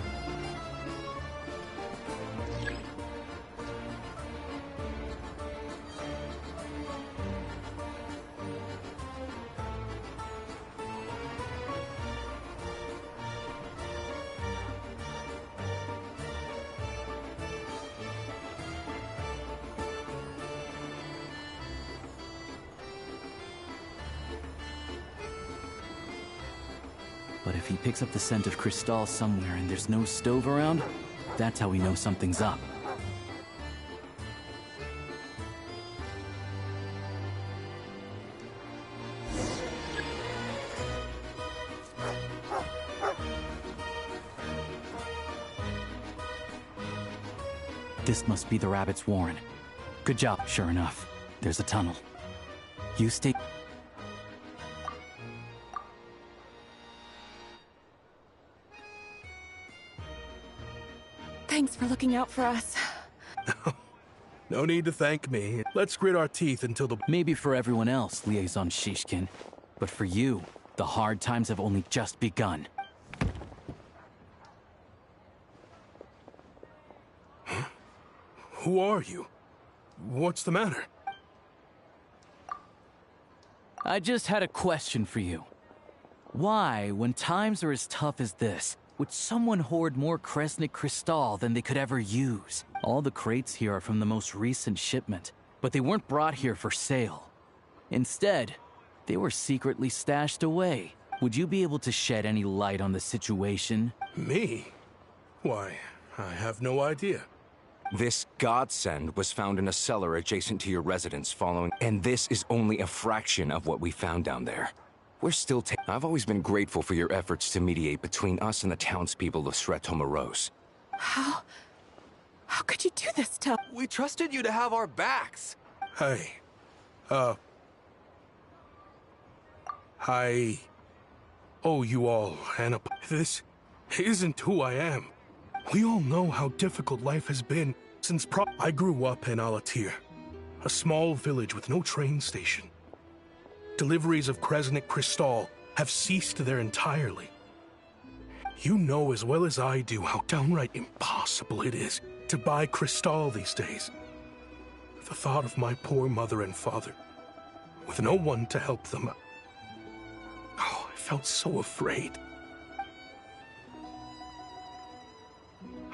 But if he picks up the scent of Crystal somewhere and there's no stove around, that's how we know something's up. This must be the rabbit's warren. Good job. Sure enough, there's a tunnel. You stay...
Thanks for looking out for us.
No need to thank me. Let's grit our teeth until the...
Maybe for everyone else, Liaison Shishkin. But for you, the hard times have only just begun.
Huh? Who are you? What's the matter?
I just had a question for you. Why, when times are as tough as this, would someone hoard more Kresnik Crystal than they could ever use? All the crates here are from the most recent shipment, but they weren't brought here for sale. Instead, they were secretly stashed away. Would you be able to shed any light on the situation?
Me? Why, I have no idea.
This godsend was found in a cellar adjacent to your residence following, and this is only a fraction of what we found down there. We're still I've always been grateful for your efforts to mediate between us and the townspeople of Sretomaros.
How could you do this to...
We trusted you to have our backs.
Hey, I owe you all an This isn't who I am. We all know how difficult life has been since I grew up in Alatir, a small village with no train station. Deliveries of Kresnik Crystal have ceased there entirely. You know as well as I do how downright impossible it is to buy Crystal these days. The thought of my poor mother and father, with no one to help them. Oh, I felt so afraid.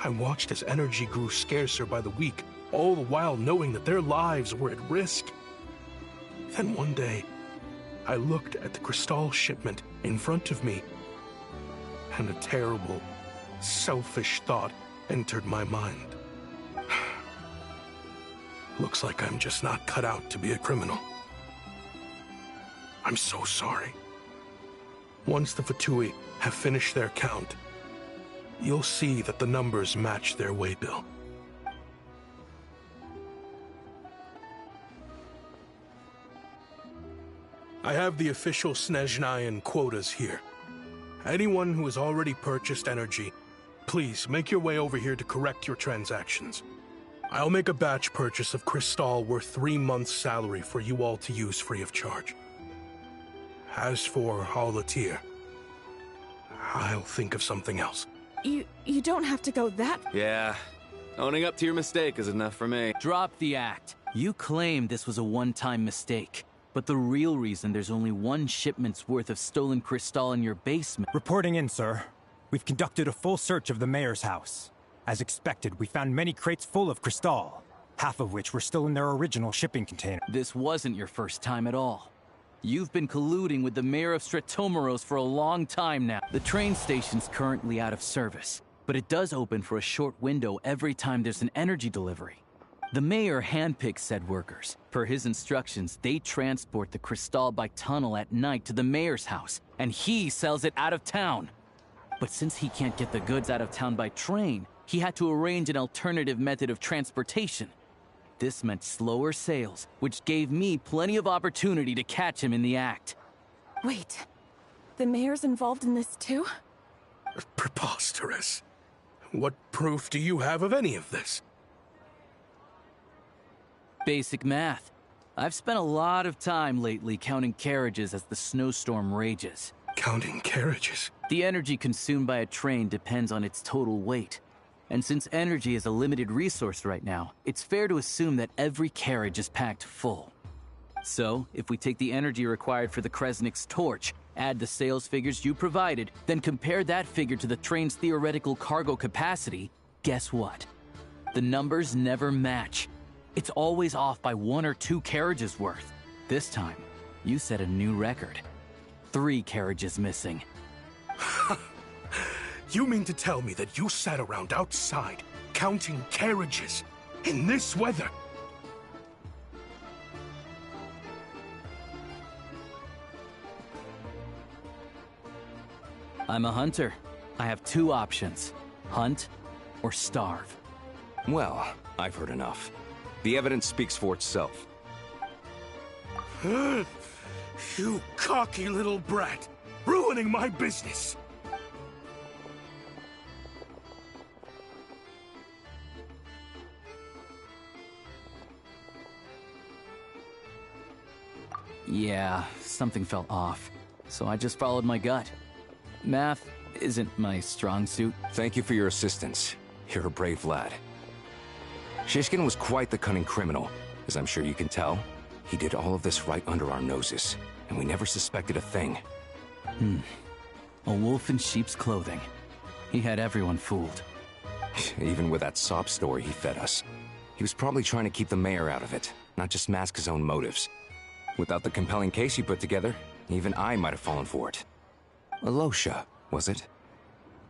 I watched as energy grew scarcer by the week, all the while knowing that their lives were at risk. Then one day, I looked at the Crystal shipment in front of me, and a terrible, selfish thought entered my mind. Looks like I'm just not cut out to be a criminal. I'm so sorry. Once the Fatui have finished their count, you'll see that the numbers match their waybill. I have the official Snezhnayan quotas here. Anyone who has already purchased energy, please make your way over here to correct your transactions. I'll make a batch purchase of Crystal worth 3 months' salary for you all to use free of charge. As for Alatir, I'll think of something else.
You don't have to go that...
Yeah, owning up to your mistake is enough for me.
Drop the act. You claim this was a one-time mistake. But the real reason there's only one shipment's worth of stolen Crystal in your basement...
Reporting in, sir. We've conducted a full search of the mayor's house. As expected, we found many crates full of Crystal, half of which were still in their original shipping container.
This wasn't your first time at all. You've been colluding with the mayor of Sretomaros for a long time now. The train station's currently out of service, but it does open for a short window every time there's an energy delivery. The mayor handpicks said workers. Per his instructions, they transport the Crystal by tunnel at night to the mayor's house, and he sells it out of town. But since he can't get the goods out of town by train, he had to arrange an alternative method of transportation. This meant slower sales, which gave me plenty of opportunity to catch him in the act.
Wait, the mayor's involved in this too?
Preposterous. What proof do you have of any of this?
Basic math. I've spent a lot of time lately counting carriages as the snowstorm rages.
Counting carriages?
The energy consumed by a train depends on its total weight. And since energy is a limited resource right now, it's fair to assume that every carriage is packed full. So, if we take the energy required for the Kresnik's torch, add the sales figures you provided, then compare that figure to the train's theoretical cargo capacity, guess what? The numbers never match. It's always off by 1 or 2 carriages worth. This time, you set a new record. 3 carriages missing.
You mean to tell me that you sat around outside, counting carriages, in this weather?
I'm a hunter. I have 2 options. Hunt or starve.
Well, I've heard enough. The evidence speaks for itself.
You cocky little brat! Ruining my business!
Yeah, something felt off. So I just followed my gut. Math isn't my strong suit.
Thank you for your assistance. You're a brave lad. Shishkin was quite the cunning criminal, as I'm sure you can tell. He did all of this right under our noses, and we never suspected a thing.
A wolf in sheep's clothing. He had everyone fooled.
Even with that sob story he fed us. He was probably trying to keep the mayor out of it, not just mask his own motives. Without the compelling case he put together, even I might have fallen for it. Alosha, was it?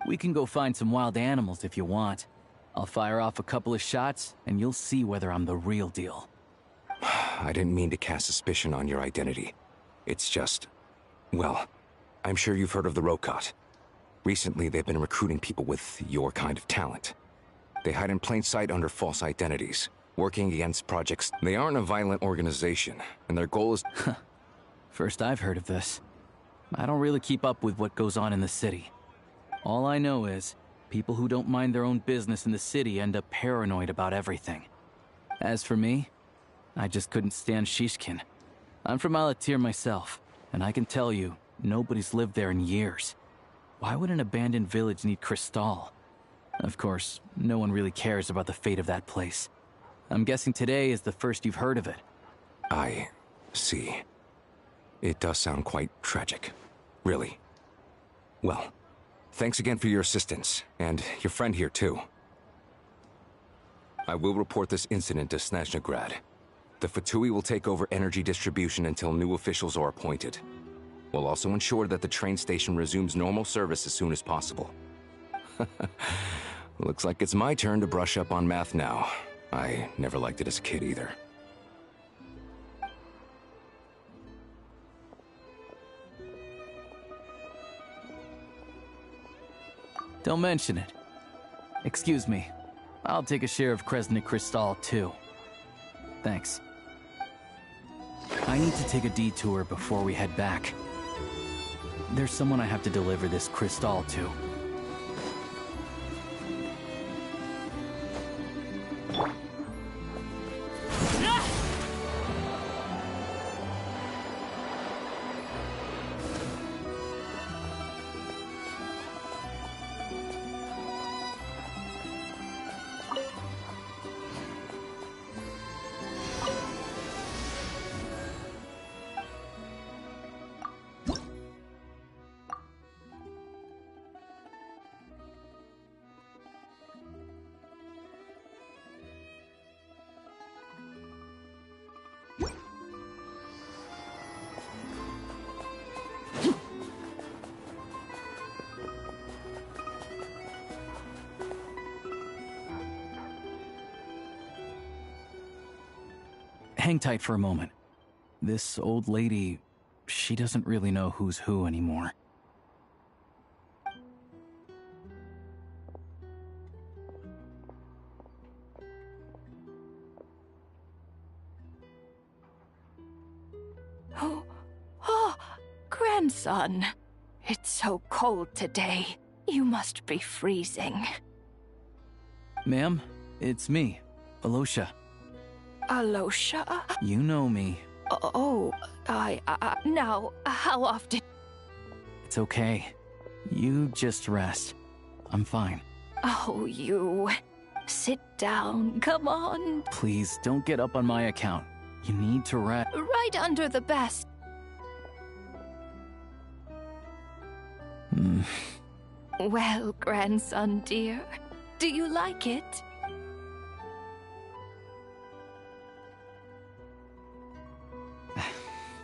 We can go find some wild animals if you want. I'll fire off a couple of shots, and you'll see whether I'm the real deal.
I didn't mean to cast suspicion on your identity. It's just... well, I'm sure you've heard of the Rokot. Recently, they've been recruiting people with your kind of talent. They hide in plain sight under false identities, working against projects. They aren't a violent organization, and their goal is...
First I've heard of this. I don't really keep up with what goes on in the city. All I know is, people who don't mind their own business in the city end up paranoid about everything. As for me, I just couldn't stand Shishkin. I'm from Alatir myself, and I can tell you, nobody's lived there in years. Why would an abandoned village need Crystal? Of course, no one really cares about the fate of that place. I'm guessing today is the first you've heard of it.
I see. It does sound quite tragic. Really. Well, thanks again for your assistance, and your friend here too. I will report this incident to Snezhnaya. The Fatui will take over energy distribution until new officials are appointed. We'll also ensure that the train station resumes normal service as soon as possible. Looks like it's my turn to brush up on math now. I never liked it as a kid either.
Don't mention it. Excuse me. I'll take a share of Kresnik Crystal too. Thanks. I need to take a detour before we head back. There's someone I have to deliver this crystal to. Hang tight for a moment. This old lady, she doesn't really know who's who anymore.
Oh, grandson. It's so cold today. You must be freezing.
Ma'am, it's me, Alosha.
Alosha?
You know me.
Oh, now, how often?
It's okay. You just rest. I'm fine.
Oh, you. Sit down, come on.
Please, don't get up on my account. You need to rest.
Right under the best. Well, grandson dear, do you like it?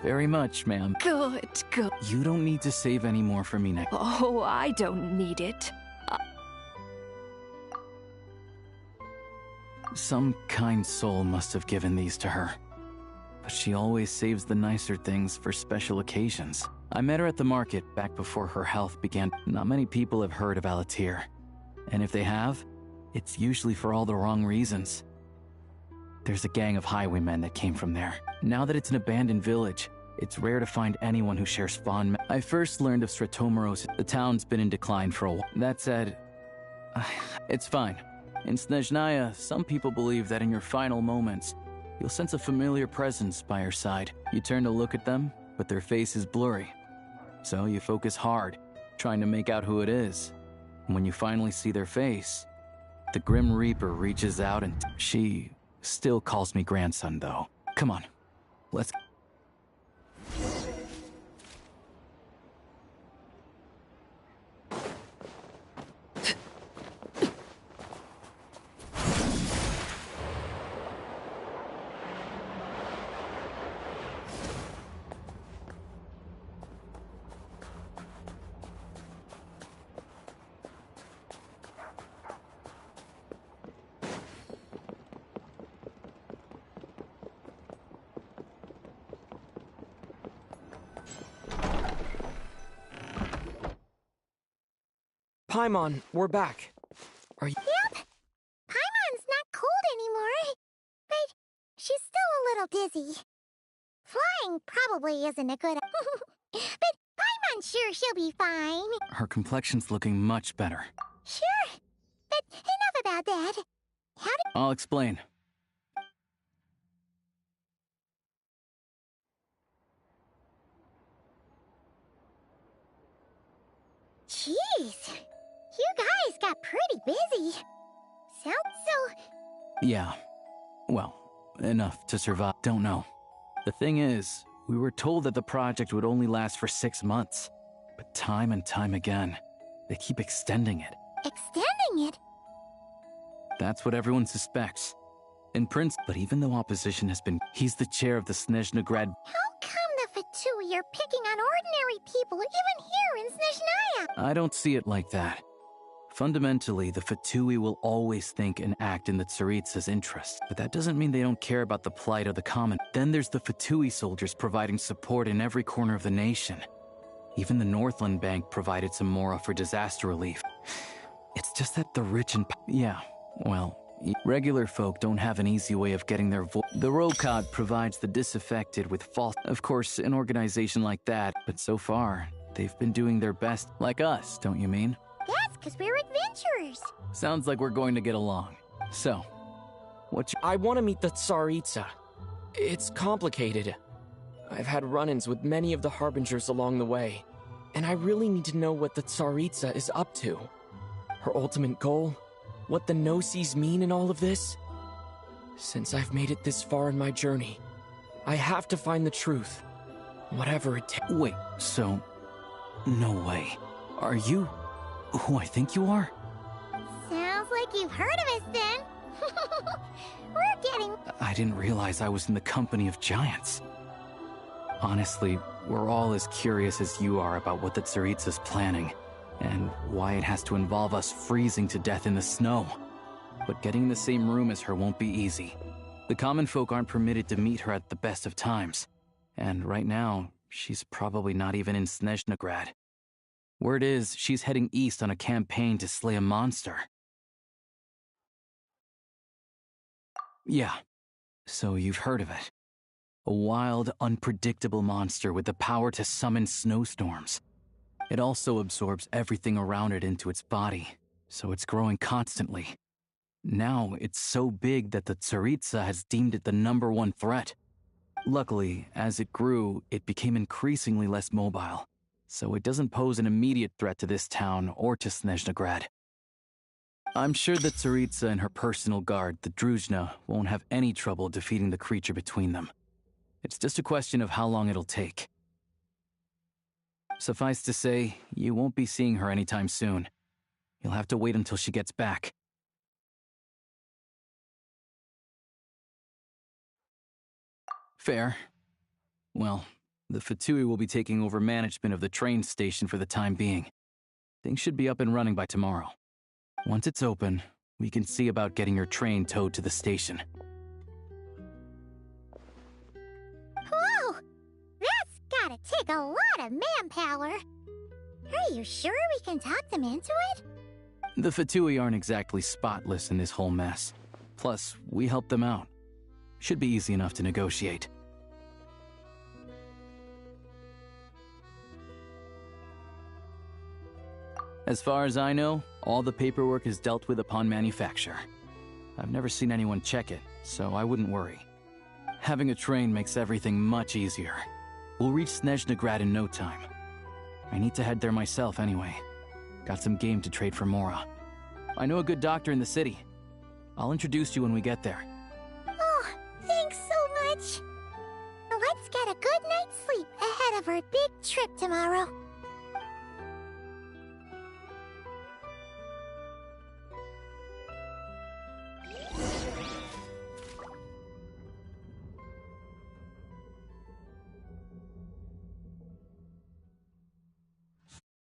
Very much, ma'am.
Good, good.
You don't need to save any more for me next.
Oh, I don't need it.
Some kind soul must have given these to her. But she always saves the nicer things for special occasions. I met her at the market back before her health began. Not many people have heard of Alatir. And if they have, it's usually for all the wrong reasons. There's a gang of highwaymen that came from there. Now that it's an abandoned village, it's rare to find anyone who shares fond I first learned of Stratomeros. The town's been in decline for a while. That said, it's fine. In Snezhnaya, some people believe that in your final moments, you'll sense a familiar presence by your side. You turn to look at them, but their face is blurry. So you focus hard, trying to make out who it is. And when you finally see their face, the Grim Reaper reaches out and she still calls me grandson, though. Come on, let's...
Paimon, we're back. Are you...
Yep. Paimon's not cold anymore. But she's still a little dizzy. Flying probably isn't a good... But Paimon's sure she'll be fine.
Her complexion's looking much better.
Sure. But enough about that. How did...
I'll explain.
Jeez. You guys got pretty busy. Sounds so...
Yeah. Well, enough to survive. Don't know. The thing is, we were told that the project would only last for 6 months. But time and time again, they keep extending it.
Extending it?
That's what everyone suspects. In Prince, but even though opposition has been... He's the chair of the Snezhnaya.
How come the Fatui are picking on ordinary people even here in Snezhnaya?
I don't see it like that. Fundamentally, the Fatui will always think and act in the Tsaritsa's interest, but that doesn't mean they don't care about the plight of the common. Then there's the Fatui soldiers providing support in every corner of the nation. Even the Northland Bank provided some mora for disaster relief. It's just that the rich and... Yeah, well, regular folk don't have an easy way of getting their voice. The Rokad provides the disaffected with false... Of course, an organization like that, but so far, they've been doing their best. Like us, don't you mean?
That's because we're adventurers.
Sounds like we're going to get along. So,
I want to meet the Tsaritsa. It's complicated. I've had run-ins with many of the Harbingers along the way, and I really need to know what the Tsaritsa is up to. Her ultimate goal, what the Gnosis mean in all of this. Since I've made it this far in my journey, I have to find the truth, whatever it takes.
Wait, so... No way. Are you... who I think you are?
Sounds like you've heard of us then. We're getting...
I didn't realize I was in the company of giants. Honestly, we're all as curious as you are about what the Tsaritsa's planning, and why it has to involve us freezing to death in the snow. But getting in the same room as her won't be easy. The common folk aren't permitted to meet her at the best of times, and right now, she's probably not even in Snezhnaya. Word is, she's heading east on a campaign to slay a monster. Yeah, so you've heard of it. A wild, unpredictable monster with the power to summon snowstorms. It also absorbs everything around it into its body, so it's growing constantly. Now, it's so big that the Tsaritsa has deemed it the #1 threat. Luckily, as it grew, it became increasingly less mobile. so it doesn't pose an immediate threat to this town or to Snezhnagrad. I'm sure that Tsaritsa and her personal guard, the Druzhna, won't have any trouble defeating the creature between them. It's just a question of how long it'll take. Suffice to say, you won't be seeing her anytime soon. You'll have to wait until she gets back. Fair. Well, the Fatui will be taking over management of the train station for the time being. Things should be up and running by tomorrow. Once it's open, we can see about getting your train towed to the station.
Whoa! That's gotta take a lot of manpower. Are you sure we can talk them into it?
The Fatui aren't exactly spotless in this whole mess. Plus, we helped them out. Should be easy enough to negotiate. As far as I know, all the paperwork is dealt with upon manufacture. I've never seen anyone check it, so I wouldn't worry. Having a train makes everything much easier. We'll reach Snezhnagrad in no time. I need to head there myself anyway. Got some game to trade for Mora. I know a good doctor in the city. I'll introduce you when we get there.
Oh, thanks so much. Let's get a good night's sleep ahead of our big trip tomorrow.